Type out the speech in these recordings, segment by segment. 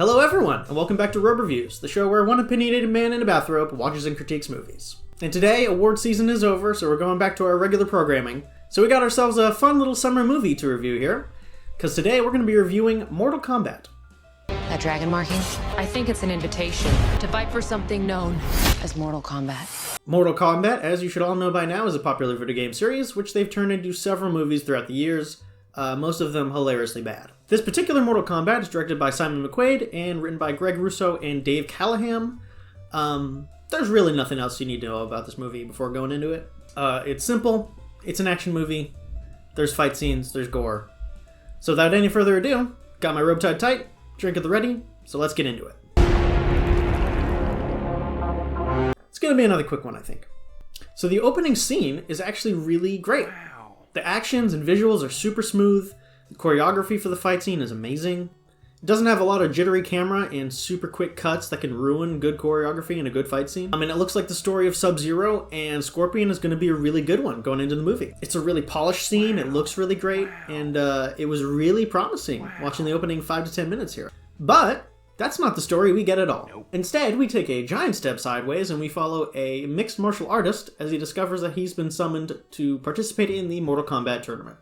Hello everyone, and welcome back to Robe Reviews, the show where one opinionated man in a bathrobe watches and critiques movies. And today, award season is over, so we're going back to our regular programming. So we got ourselves a fun little summer movie to review here, because today we're going to be reviewing Mortal Kombat. That dragon marking? I think it's an invitation to fight for something known as Mortal Kombat. Mortal Kombat, as you should all know by now, is a popular video game series, which they've turned into several movies throughout the years, most of them hilariously bad. This particular Mortal Kombat is directed by Simon McQuaid and written by Greg Russo and Dave Callaham. There's really nothing else you need to know about this movie before going into it. It's simple, it's an action movie, there's fight scenes, there's gore. So without any further ado, got my robe tied tight, drink at the ready, so let's get into it. It's gonna be another quick one, I think. So the opening scene is actually really great. Wow. The actions and visuals are super smooth. The choreography for the fight scene is amazing. It doesn't have a lot of jittery camera and super quick cuts that can ruin good choreography and a good fight scene. It looks like the story of Sub-Zero and Scorpion is going to be a really good one going into the movie. It's a really polished scene, it looks really great, and it was really promising watching the opening 5 to 10 minutes here. But that's not the story we get at all. Nope. Instead, we take a giant step sideways and we follow a mixed martial artist as he discovers that he's been summoned to participate in the Mortal Kombat tournament.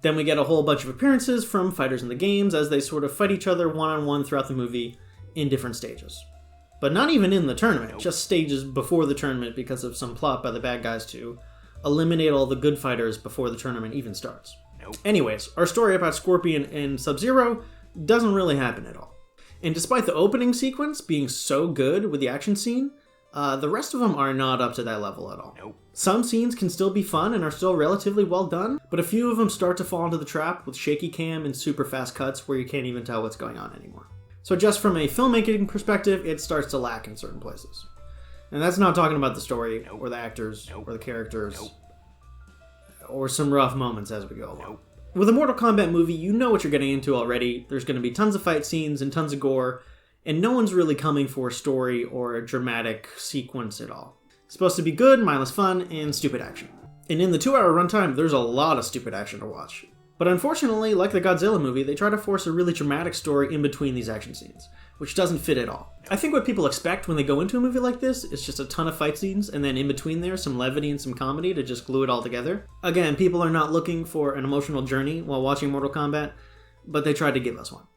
Then we get a whole bunch of appearances from fighters in the games as they sort of fight each other one-on-one throughout the movie in different stages. But not even in the tournament, just stages before the tournament because of some plot by the bad guys to eliminate all the good fighters before the tournament even starts. Anyways, our story about Scorpion and Sub-Zero doesn't really happen at all. And despite the opening sequence being so good with the action scene, the rest of them are not up to that level at all. Some scenes can still be fun and are still relatively well done, but a few of them start to fall into the trap with shaky cam and super fast cuts where you can't even tell what's going on anymore. So just from a filmmaking perspective, it starts to lack in certain places. And that's not talking about the story, or the actors, or the characters, or some rough moments as we go along. With a Mortal Kombat movie, you know what you're getting into already. There's going to be tons of fight scenes and tons of gore, and no one's really coming for a story or a dramatic sequence at all. It's supposed to be good, mindless fun, and stupid action. And in the 2-hour runtime, there's a lot of stupid action to watch. But unfortunately, like the Godzilla movie, they try to force a really dramatic story in between these action scenes, which doesn't fit at all. I think what people expect when they go into a movie like this is just a ton of fight scenes, and then in between there, some levity and some comedy to just glue it all together. Again, people are not looking for an emotional journey while watching Mortal Kombat, but they tried to give us one.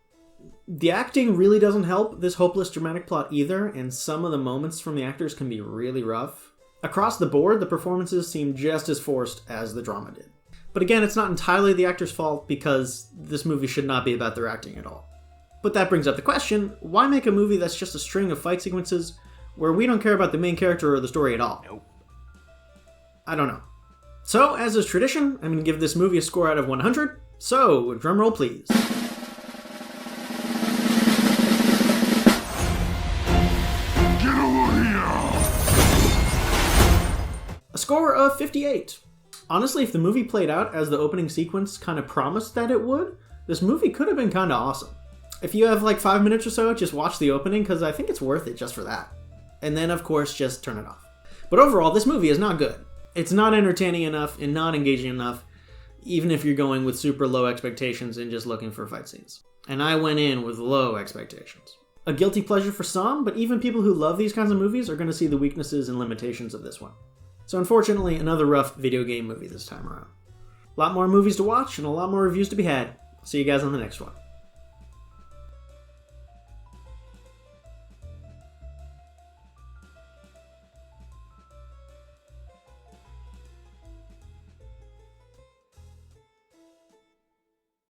The acting really doesn't help this hopeless dramatic plot either, and some of the moments from the actors can be really rough. Across the board, the performances seem just as forced as the drama did. But again, it's not entirely the actors' fault because this movie should not be about their acting at all. But that brings up the question, why make a movie that's just a string of fight sequences where we don't care about the main character or the story at all? I don't know. So, as is tradition, I'm going to give this movie a score out of 100. So, drumroll please. A score of 58. Honestly, if the movie played out as the opening sequence kind of promised that it would, this movie could have been kind of awesome. If you have like 5 minutes or so, just watch the opening because I think it's worth it just for that. And then, of course, just turn it off. But overall, this movie is not good. It's not entertaining enough and not engaging enough, even if you're going with super low expectations and just looking for fight scenes. And I went in with low expectations. A guilty pleasure for some, but even people who love these kinds of movies are going to see the weaknesses and limitations of this one. So unfortunately, another rough video game movie this time around. A lot more movies to watch and a lot more reviews to be had. See you guys on the next one.